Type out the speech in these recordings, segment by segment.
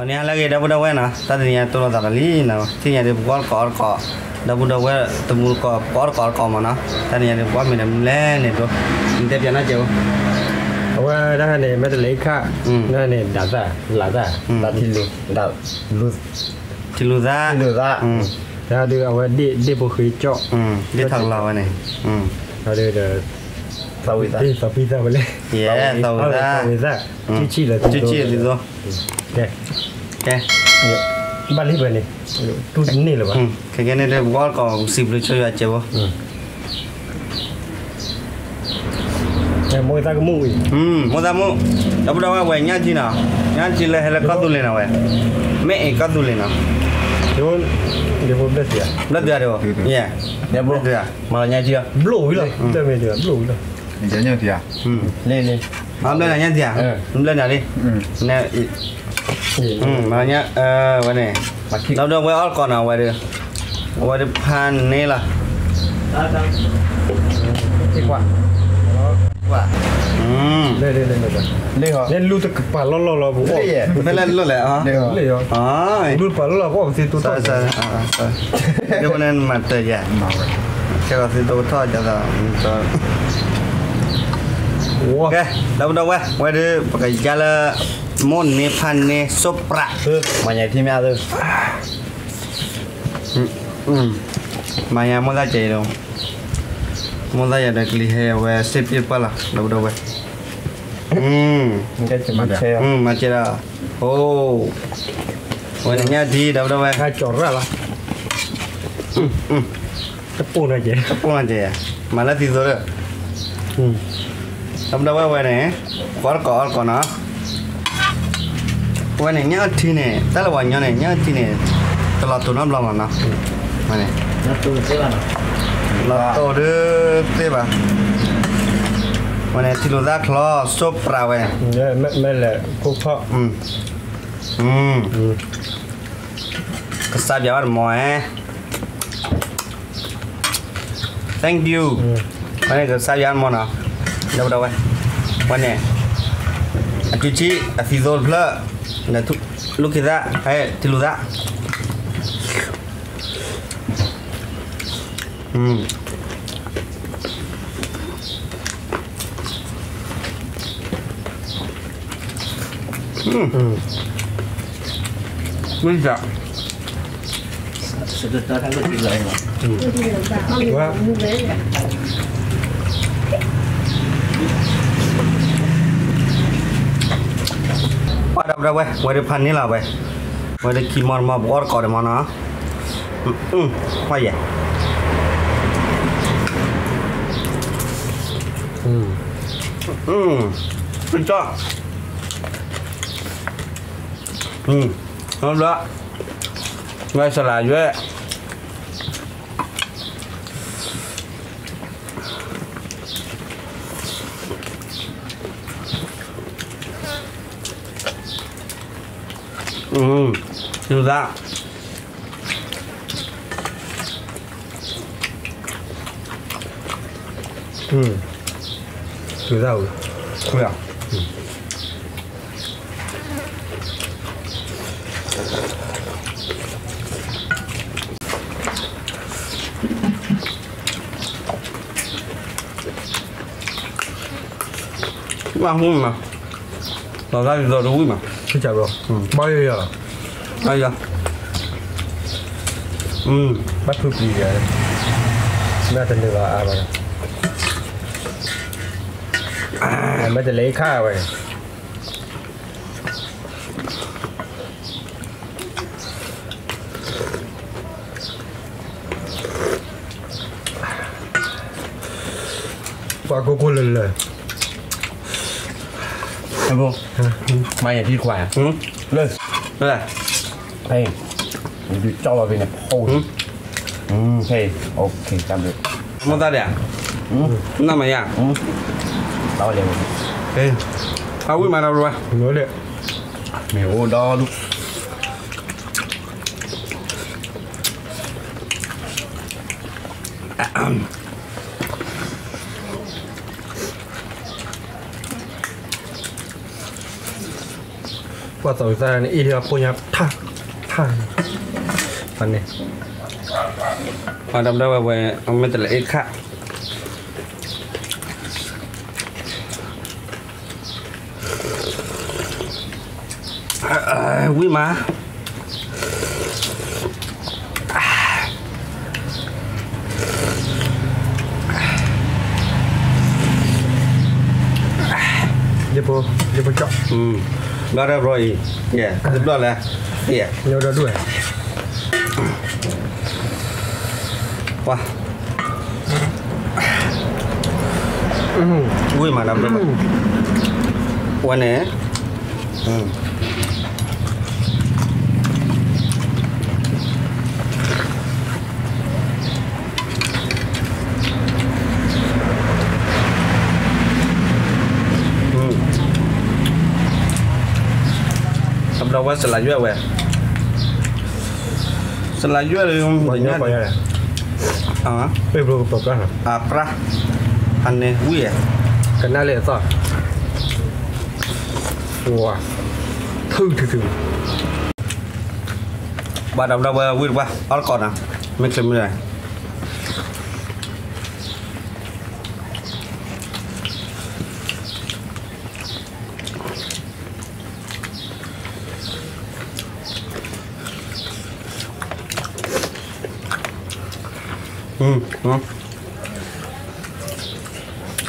Ini lagi dapat na, tadi ni tu ada kali na, sini ada buat kor dapat temu kor mana, tadi ni buat minum lain itu, ini piana jauh. ว่าถ้าเนี่ยไม่ได้เล็กค่ะนั่นเนี่ยด่าด่าด่าที่ลูด่าถ้าดูเอาไว้ดีบุคคลเจาะดีทางเราเนี่ยเราดูเดี๋ยวสวิตสวิตไปเลยสวิตชี้เลยชี้เลยตัวแกบ้านนี้ไปเนี่ยตู้นี่หรือเปล่าแค่นี้เดี๋ยวบอกก็สิบเลยช่วยอาจจะบ่môi ta có mui môi ta mu đâu đâu vậy nhá chi nào nhá chi là hay là cắt tụi lên nào vậy mẹ cắt tụi lên nào để vô đất gì đất gì đâu yeah đẹp bro mà nhá chưa blue rồi đây mình được blue rồi nhớ nhớ gì à lên lên lên là nhá gì à lên nào đi nè mà nhá vậy này đâu đâu vậy còn nào vậy được vậy được pan này là cái quả lên lưu thực quả lo bố phải lên luôn lẹ hả lưu quả lo có gì tôi sai cái bên mặt trời dạ cái có gì tôi thôi cho là ok đâu quá quay đi cái giá là món này pan này sopra mà nhà thì mẹ rồi mà nhà món ra chạy đâu món ra nhà được lihe và xếp tiếp là đâu vậy cái gì mà chơi mà chơi à ô vậy nhà thì đâu vậy hai chọn ra là cáiปูnày chơi mà là thì rồi đâu vậy này có nó vậy này nhá thì này ta là vậy này nhá thì này ta là tụi nó làm mà nó vậy này nó tụi thế là tổ đưa thế bà này thì nó ra khó sopra vậy mẹ là cô phọ cái sao giờ mồi thank you này cái sao giờ mồi nào đâu vậy quan này cuci afizol pula nggak tuh lu kita thì lu ra Nguyên dạ. Sẽ được ta thắng được gì vậy mà? Wow. What up đâu vậy? Quay đi pan ní là vậy? Quay đi kim mà bỏ cỏ để mà nó. Quay vậy. Good job. Ngon đó. Ngay sao lại vậy? Chưa ra. Chưa ra rồi. Không à? Không mà. Tao ra giờ đuối mà. Chứ chào rồi. Bao nhiêu giờ? Bây giờ. Bắt thuốc gì vậy? Mẹ tên được là mẹ tên lấy khá vậy. Qua cô lần lời. Em vô. Mai nhà đi khỏe. Lên. Đây. Hey. Mình cho vào bên này. Hey. Ok, tạm được. Mua ta đẻ. Năm mày à? Đó liền. Ê. Tao quý mà đâu rồi? Nói đấy. Mày ô đo luôn. qua tàu ra này ít là punya thang thang phần này Ở đâu đâu về ông mới tự lấy khác quý má dia pun cok đó ra rồi yeah giúp đó là yeah dia udah dua wah quý mà đâm đâu qua nè đâu có sợi dưa về sợi dưa thì không banyak apa ya belum apa pra anh này vui à kena lihat tak wah thử bà đâu đâu vui quá đó còn à mình xem này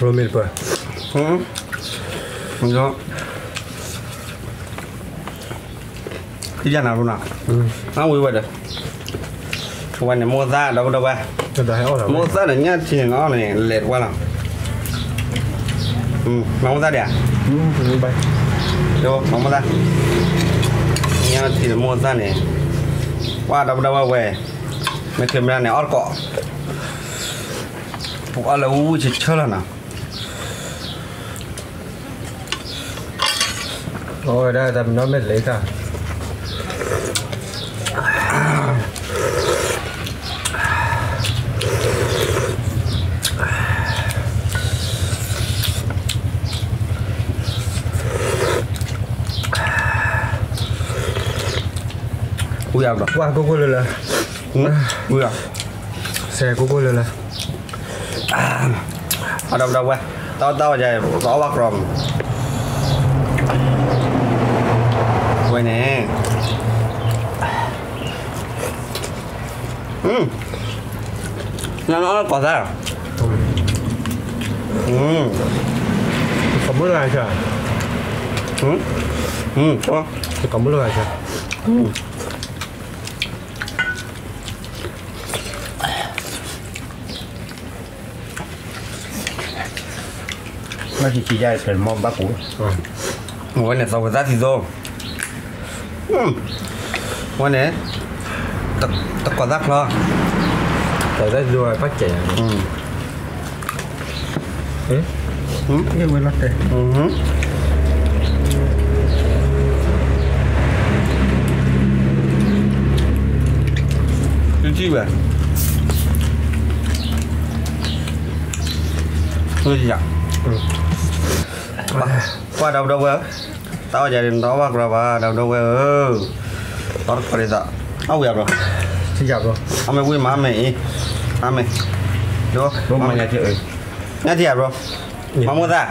belum mirip enggak tidak nào luôn nào nó vui vậy đấyวันnày mua ra đâu đâu ba mua ra là nhá thì nó này lệch quá nào mua ra đẹp đâu mua ra nhá thì mua ra này qua đâu đâu về mấy cái này ót cọ phục ăn là u chỉ chơi là nào rồi đây tầm nó mệt lấy cả ui à qua cô lên là ui à xe của cô lên là ở đâu đâu qua tao giờ bỏ bắt rồi quay nè nó còn ra có muốn lại chưa có muốn lại chưa nó chỉ ra phần món bác cũ ngồi này sau ra thì rồi ngồi này tất cả rác lo tại đây rồi phát triển cái quên lắc đây cái gì vậy tôi gì vậy qua đâu đâu vậy tao gia đình tao bắt rồi bà đâu đâu vậy tao có đi đâu áo đẹp rồi xin chào rồi ông mày vui mà mày được không mà nhà chị ơi nhà thiệt rồi mà mua ra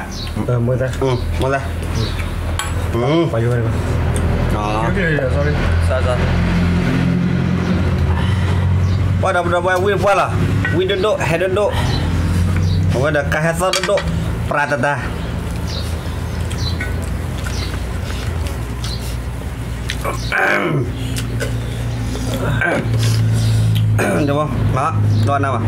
mua ra mua ra bao nhiêu đây đó sorry sao qua đâu đâu vui quá là vui đến độ hay đến độ qua được cả hết sao đến độ pratata được không đó đoan nào à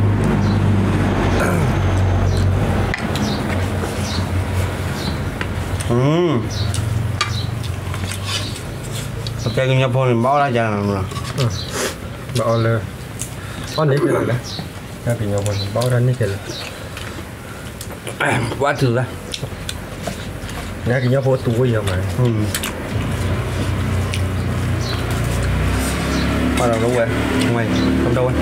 ok cái nhập phone mình báo ra cho nào rồi bảo là con đấy cái này cái gì nhau báo ra như thế này quá thử ra nghe cái nhau phố túi giờ mà bắt đầu đâu vậy ngoài không đâu anh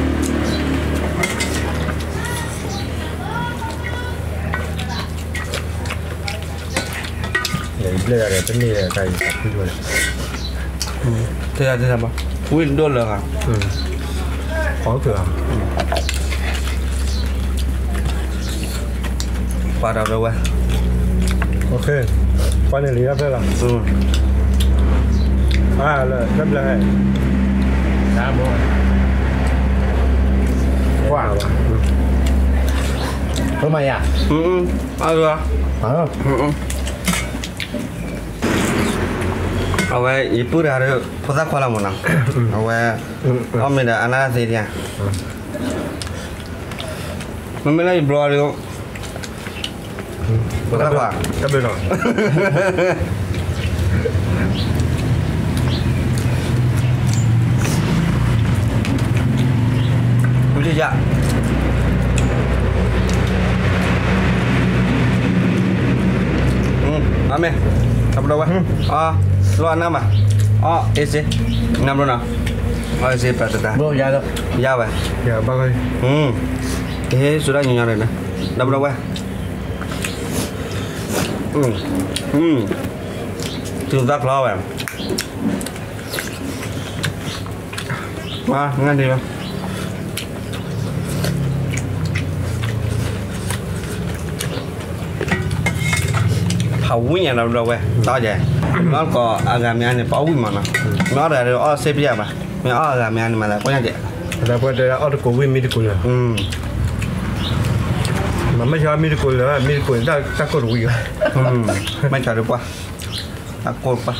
để đây là cái này cái gì rồi thế mà win đôi lửa à khó cửa qua đầu đâu qua ok quan này lý ra là là rất là đá bố quả mà hôm nay à rồi awal ibu dah ada pusat kuala mana awal om ada anak saya memang ibu ada pusat kuala các bên rồi Udah ya. Ame, apa dah wah? Luar nama. Ese. Nam luôn nào? Ese pada bố ra đâu Ya wah. dạ bác ơi Sudah nyonya rồi nè. Dah berapa wah? Chúng ta lo vậy. Ngan đi không? Hầu quý nhà nào đâu vậy? To vậy. Nó có gà mẹ này bảo quý mà nó. Nó là ở xếp ra mà. Mẹ ở gà mẹ này mà là có nhà vậy. là bây giờ ở cổ viên medical rồi mà mấy giờ medical là medical ta có đủ gì Mấy chờ được qua. Ta cột qua.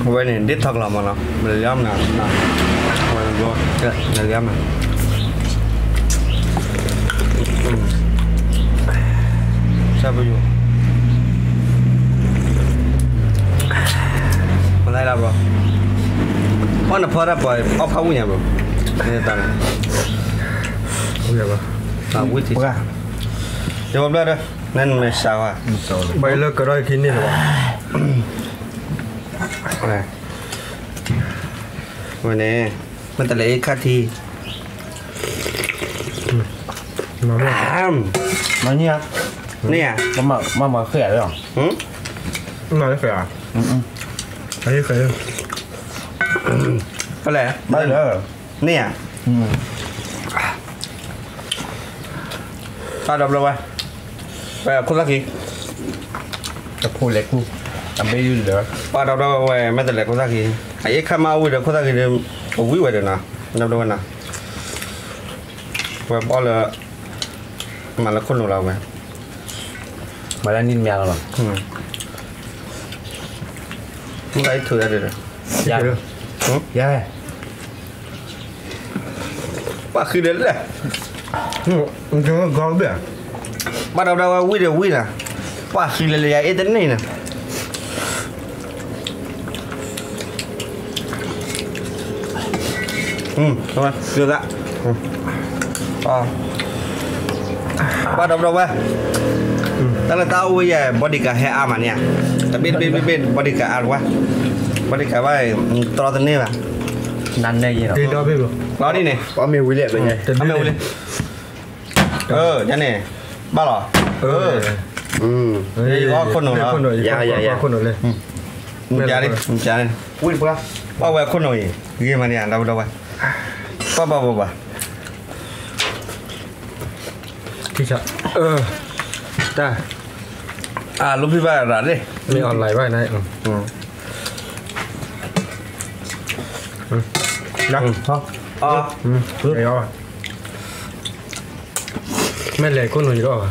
Quay này đít thật là mà nó. Mình làm nào. Quay rồi. Này làm nào. Sao bây giờ? Còn đây là bro. Con nó phơi ra bồi, ốc phao nhà bro. Đây ta này. không được À, quý thì. Giờ bấm lên đây. Nên mình sao à? bây giờ cái đó khi này là Này. Rồi nè. Mình ta lấy khát thi. nó nói nha Nè. nó mà khỏe rồi nói phải à thấy phải Có lẽ. bây giờ Nè. Sao đọc đâu vậy? Vậy không ra gì?จะพูดเล็กกูทำไม่ยืดเลย Ba đọc đâu vậy? Mấy tên lại không ra gì? Hãy khám mau được không ra gì được. Ủa quý vậy được nào? Đọc đâu nào? Vậy bỏ là mà là con nào vậy? มาแล้วนิ่มยาวหรอ Không thấy thử ra được rồi. ยาว ยาว Ba khi đến rồi. chúng nó có biết Ba đọc đâu quý được quý nè. Ba khi là dạy tính này nè. Thôi, được ạ. Ba đọc đâu vậy? Ta là tao bây giờ body cả hệ mà nè. Ta biết body cả ăn quá. Body cả vậy to tên này mà. นั่นได้ยังหรอ đi đó biết rồi Đó đi nè. có mèo quý liệt rồi nhỉ Ăn mèo đi. Nhá nè. Ba lò. Đây có con nào đó. dạ con rồi lên Dạ đi, dạ đi. quý bữa Ba quay con nào gì? Ghi mà nè, đâu đâu vậy? Ba. khi chợ ta À lúc thứ ba là đi. mình online vậy này đăng không đấy rồi mấy lẻ con rồi đó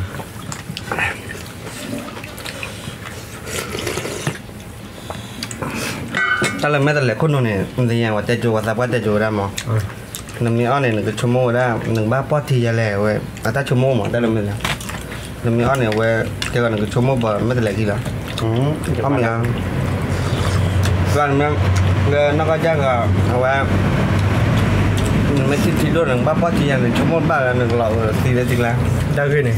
Ta là mấy tên lẻ con này, thì nhà của tết chùa ra mà. Nằm như này cái chùa mô ra, nằm ba pot thì ra lẻ vậy. Ta chùa mô mà, ta là mình là. Nằm như này về cái còn cái chùa mô bờ mấy tên lẻ gì đó. Không là. Còn nó có chắc là qua mấy cái đôi nằm ba pot thì ra này chùa mô ba là nằm lọ thì là. đa ghê này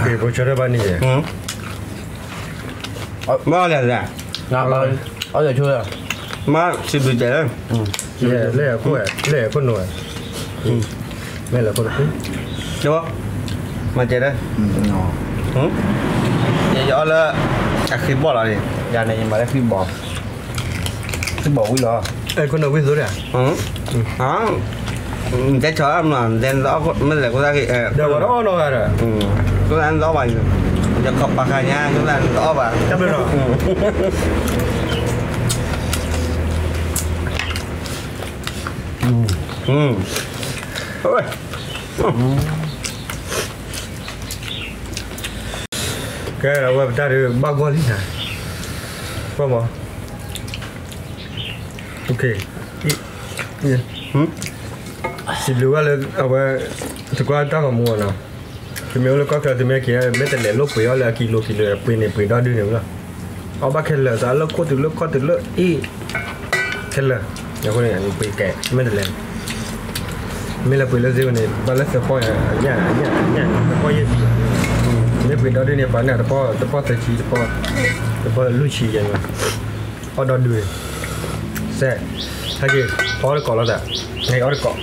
kể bố cho ra bao nhiêu Má là ra. nào rồi ở giờ chưa Má xin bị trẻ. lẻ con nổi mẹ là con nổi Đúng không? mà chơi đấy giờ là khi bỏ lại đi giờ này mà đã khi bỏ quý lo ê con đâu biết rồi à đó cái chó em là đen rõ mới là có ra cái đâu có đó đâu rồi chúng ta ăn rõ bằng giờ cọp bạc hà nha chúng ta ăn rõ và chắc biết rồi ôi cái là qua ta được bao nhiêu lít hả qua mà ok xin lỗi là ở thực qua ta không mua nào thì nếu là có cái thì mấy kia mấy tên lẻ lúc bây giờ là kilo pin này pin đó đi nữa ở bắc là giá lúc có từ lúc ý cái là nhà con này ăn pin kẹt mấy tên lẻ mấy là pin là gì này ba là sẽ coi nhà coi gì mấy pin đó đi này bán này nó có tài chi nó có lưu chi vậy mà ở đó đuôi xe hay gì ở đây có là đã ngay ở đây có